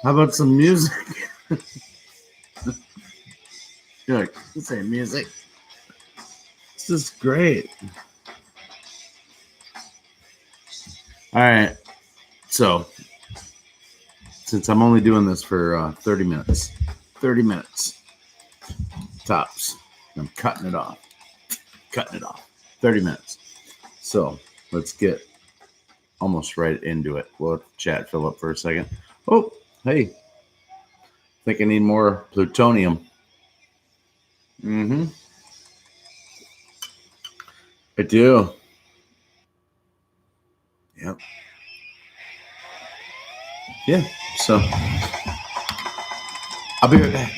How about some music? You're like, this ain't music. This is great. All right. So, since I'm only doing this for 30 minutes tops, I'm cutting it off. 30 minutes. So, let's get almost right into it. We'll let the chat fill up for a second. Oh, hey. Think I need more plutonium. I do. Yep. Yeah. So I'll be right back.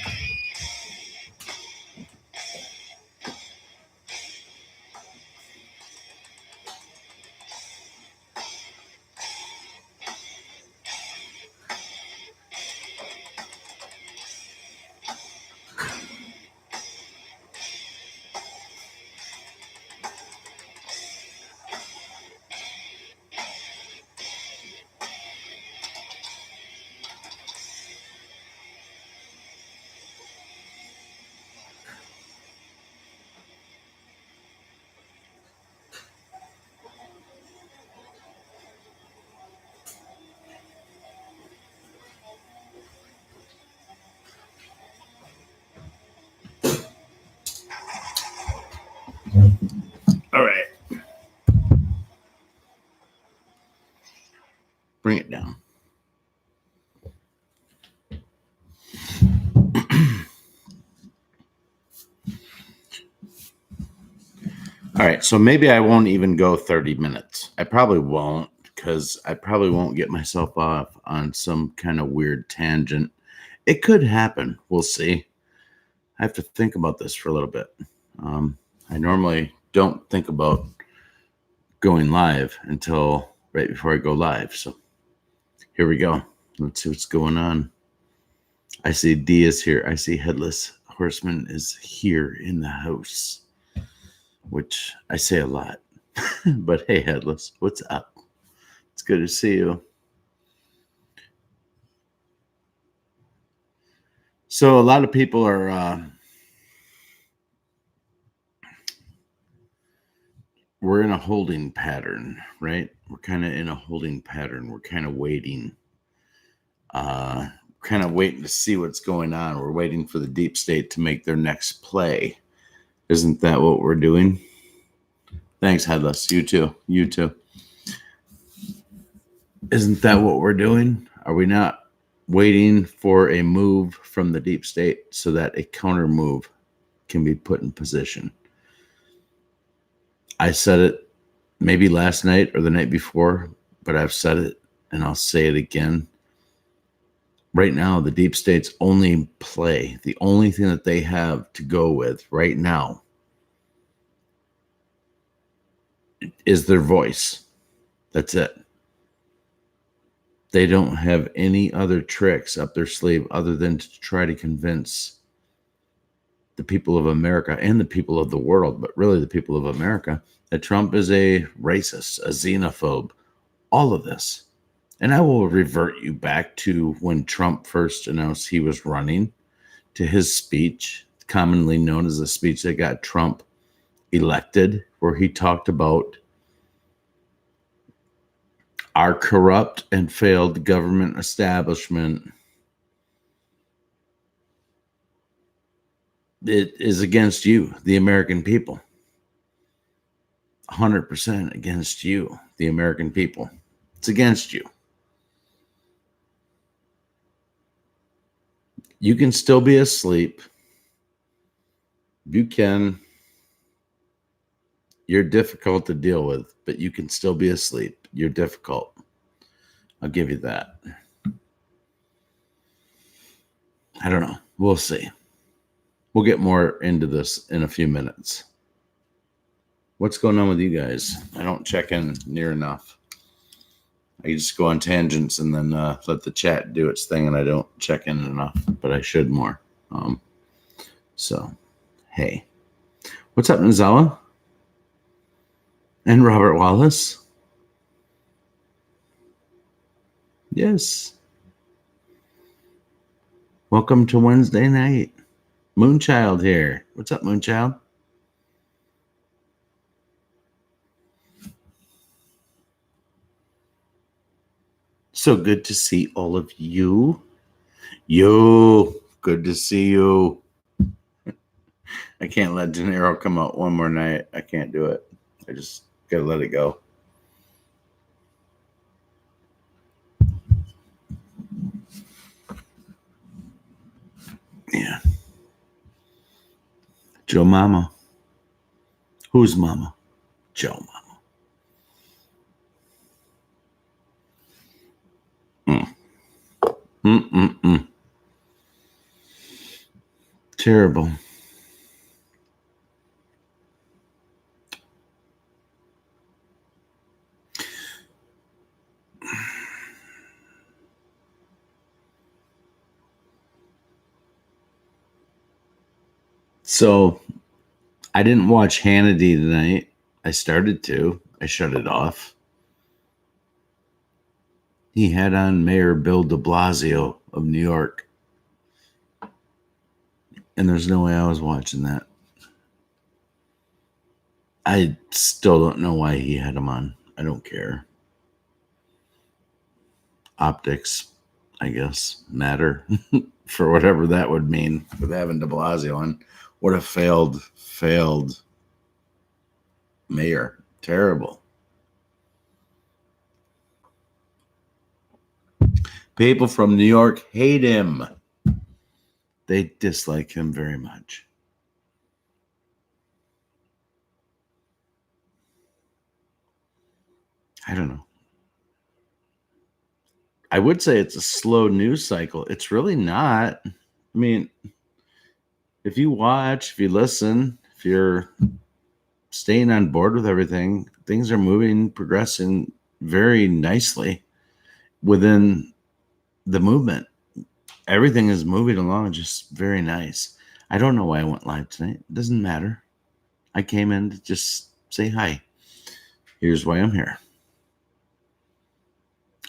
All right. Bring it down. All right. So maybe I won't even go 30 minutes. I probably won't, because I probably won't get myself off on some kind of weird tangent. It could happen. We'll see. I have to think about this for a little bit. I normally don't think about going live until right before I go live. So here we go. Let's see what's going on. I see D is here. I see Headless Horseman is here in the house, which I say a lot. But hey, Headless, what's up? It's good to see you. So a lot of people are we're in a holding pattern, right? We're kind of in a holding pattern. We're kind of waiting. Kind of waiting to see what's going on. We're waiting for the deep state to make their next play. Isn't that what we're doing? Thanks, Headless. You too. You too. Isn't that what we're doing? Are we not waiting for a move from the deep state so that a counter move can be put in position? I said it maybe last night or the night before, but I've said it and I'll say it again. Right now, the deep state's only play, the only thing that they have to go with right now is their voice. That's it. They don't have any other tricks up their sleeve other than to try to convince the people of America and the people of the world, but really the people of America, that Trump is a racist, a xenophobe, all of this. And I will revert you back to when Trump first announced he was running, to his speech, commonly known as the speech that got Trump elected, where he talked about our corrupt and failed government establishment. It is against you, the American people. 100% against you, the American people. It's against you. You can still be asleep. You can. You're difficult to deal with, but you can still be asleep. You're difficult. I'll give you that. I don't know. We'll see. We'll get more into this in a few minutes. What's going on with you guys? I don't check in near enough. I just go on tangents and then let the chat do its thing, and I don't check in enough, but I should more. So, hey. What's up, Nizala? And Robert Wallace? Yes. Welcome to Wednesday night. Moonchild here. What's up, Moonchild? So good to see all of you. Good to see you. I can't let De Niro come out one more night. I can't do it. I just gotta let it go. Yeah. Joe Mama. Who's Mama? Joe Mama. Terrible. So I didn't watch Hannity tonight. I started to. I shut it off. He had on Mayor Bill de Blasio of New York. And there's no way I was watching that. I still don't know why he had him on. I don't care. Optics, I guess, matter for whatever that would mean with having de Blasio on. What a failed mayor. Terrible. People from New York hate him. They dislike him very much. I don't know. I would say it's a slow news cycle. It's really not. I mean, if you watch, if you listen, if you're staying on board with everything, things are moving, progressing very nicely within the movement. Everything is moving along just very nice. I don't know why I went live tonight. It doesn't matter. I came in to just say hi. Here's why I'm here.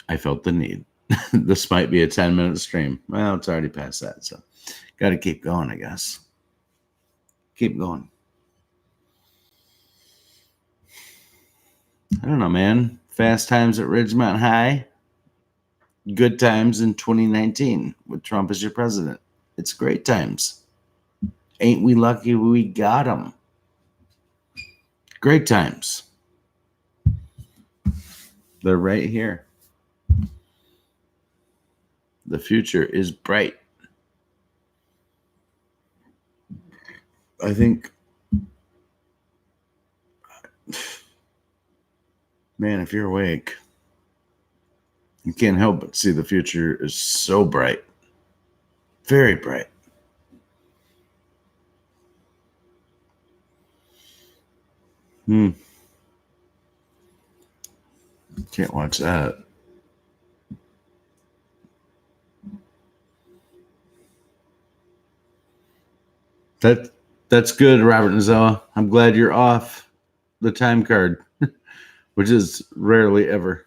I felt the need. This might be a 10-minute stream. Well, it's already past that, so got to keep going, I guess. Keep going. I don't know, man. Fast times at Ridgemont High. Good times in 2019 with Trump as your president. It's great times. Ain't we lucky we got him? Great times. They're right here. The future is bright. I think, man, if you're awake, you can't help but see the future is so bright. Very bright. Can't watch that. That's good, Robert Nizella. I'm glad you're off the time card, which is rarely ever.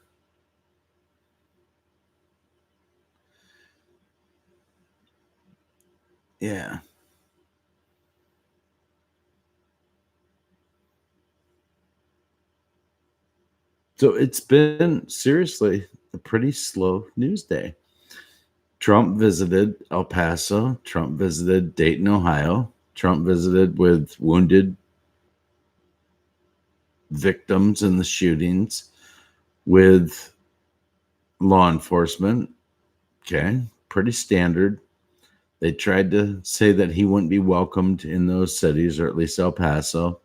Yeah. So it's been seriously a pretty slow news day. Trump visited El Paso. Trump visited Dayton, Ohio. Trump visited with wounded victims in the shootings with law enforcement. Okay, pretty standard. They tried to say that he wouldn't be welcomed in those cities, or at least El Paso.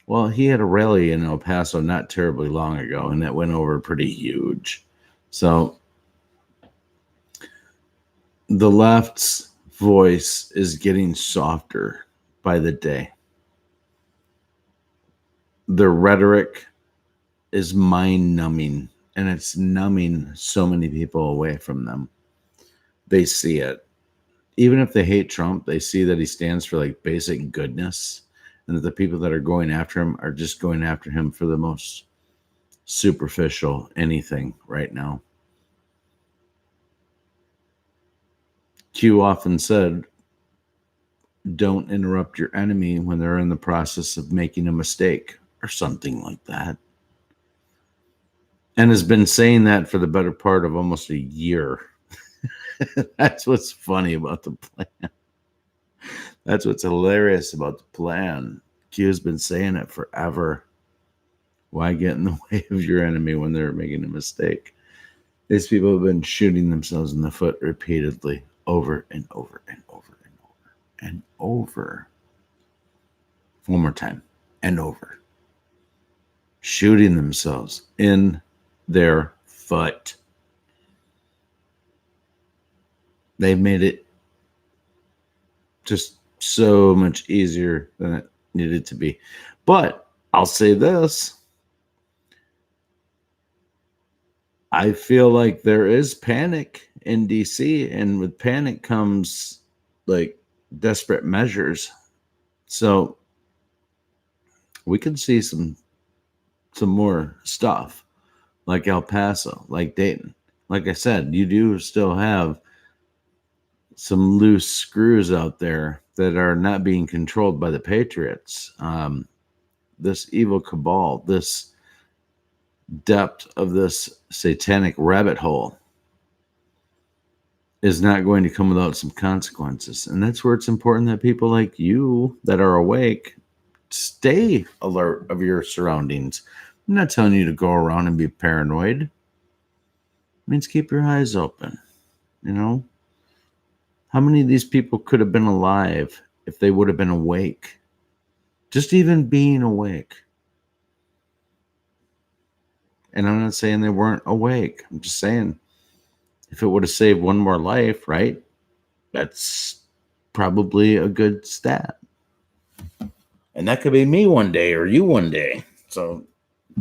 Well, he had a rally in El Paso not terribly long ago, and that went over pretty huge. So the left's voice is getting softer by the day. The rhetoric is mind-numbing And it's numbing so many people away from them. They see it. Even if they hate Trump, they see that he stands for like basic goodness, and that the people that are going after him are just going after him for the most superficial anything right now. Q often said, don't interrupt your enemy when they're in the process of making a mistake, or something like that. And has been saying that for the better part of almost a year. That's what's funny about the plan. That's what's hilarious about the plan. Q's been saying it forever. Why get in the way of your enemy when they're making a mistake? These people have been shooting themselves in the foot repeatedly, over and over and over and over and over. One more time. And over. Shooting themselves in their foot. They've made it just so much easier than it needed to be. But I'll say this. I feel like there is panic in DC, and with panic comes like desperate measures. So we could see some more stuff like El Paso, like Dayton. Like I said, you do still have some loose screws out there that are not being controlled by the Patriots. This evil cabal, this depth of this satanic rabbit hole is not going to come without some consequences. And that's where it's important that people like you that are awake stay alert of your surroundings. I'm not telling you to go around and be paranoid. It means keep your eyes open. You know, how many of these people could have been alive if they would have been awake? Just even being awake. And I'm not saying they weren't awake. I'm just saying if it would have saved one more life, right? That's probably a good stat. And that could be me one day or you one day. So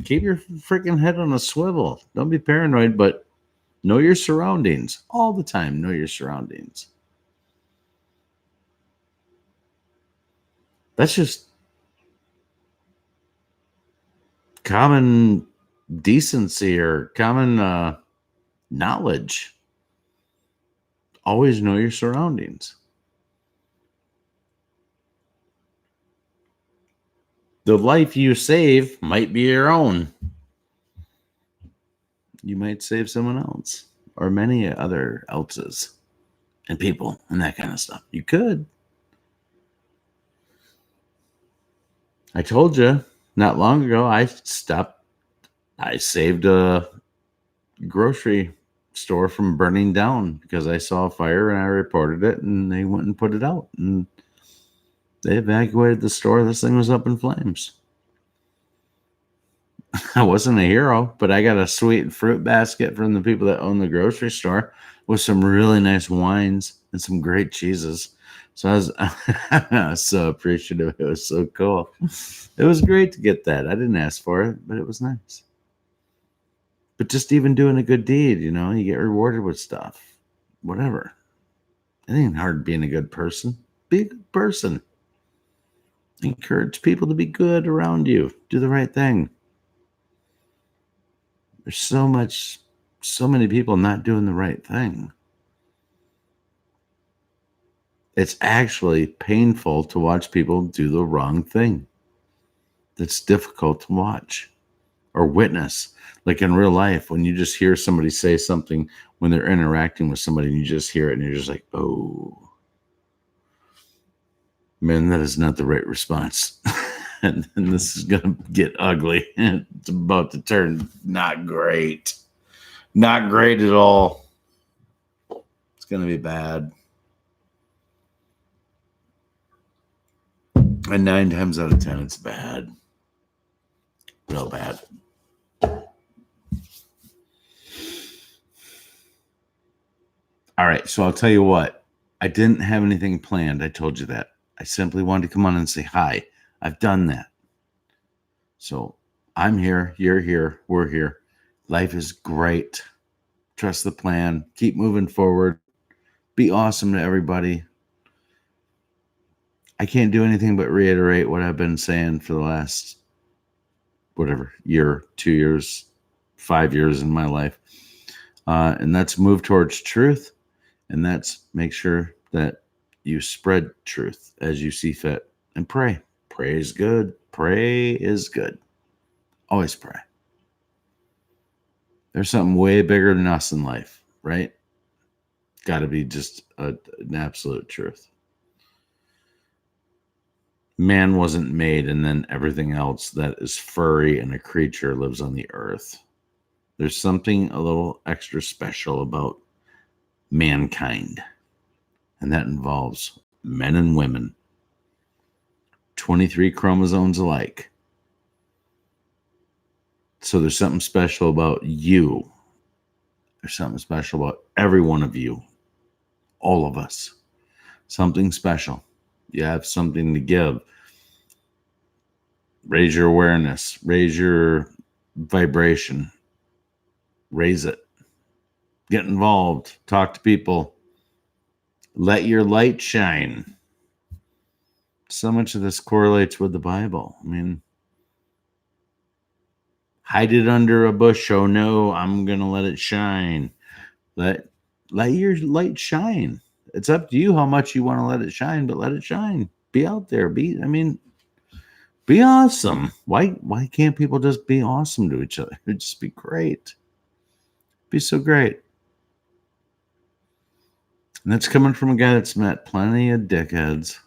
keep your freaking head on a swivel. Don't be paranoid, but know your surroundings all the time. Know your surroundings. That's just common decency or common knowledge. Always know your surroundings. The life you save might be your own. You might save someone else or many other else's and people and that kind of stuff. You could. I told you not long ago, I saved a grocery store from burning down because I saw a fire and I reported it and they went and put it out and they evacuated the store. This thing was up in flames. I wasn't a hero, but I got a sweet fruit basket from the people that own the grocery store with some really nice wines and some great cheeses. So I was so appreciative. It was so cool. It was great to get that. I didn't ask for it, but it was nice. But just even doing a good deed, you know, you get rewarded with stuff. Whatever. It ain't hard being a good person. Be a good person. Encourage people to be good around you. Do the right thing. There's so many people not doing the right thing. It's actually painful to watch people do the wrong thing. That's difficult to watch or witness. Like in real life, when you just hear somebody say something when they're interacting with somebody and you just hear it and you're just like, oh, man, that is not the right response. And this is going to get ugly. It's about to turn not great. Not great at all. It's going to be bad. And 9 times out of 10, it's bad. Real bad. All right, so I'll tell you what. I didn't have anything planned. I told you that. I simply wanted to come on and say hi. I've done that. So I'm here. You're here. We're here. Life is great. Trust the plan. Keep moving forward. Be awesome to everybody. I can't do anything but reiterate what I've been saying for the last, year, 2 years, 5 years in my life. And that's move towards truth. And that's make sure that you spread truth as you see fit, and pray. Pray is good. Pray is good. Always pray. There's something way bigger than us in life, right? Got to be just an absolute truth. Man wasn't made, and then everything else that is furry and a creature lives on the earth. There's something a little extra special about mankind, and that involves men and women, 23 chromosomes alike. So there's something special about you. There's something special about every one of you, all of us. Something special. You have something to give. Raise your awareness, raise your vibration, raise it. Get involved, talk to people, let your light shine. So much of this correlates with the Bible. I mean, hide it under a bush. Oh no, I'm going to let it shine. Let your light shine. It's up to you how much you want to let it shine, but let it shine. Be out there. Be awesome. Why can't people just be awesome to each other? It'd just be great. Be so great. And that's coming from a guy that's met plenty of dickheads.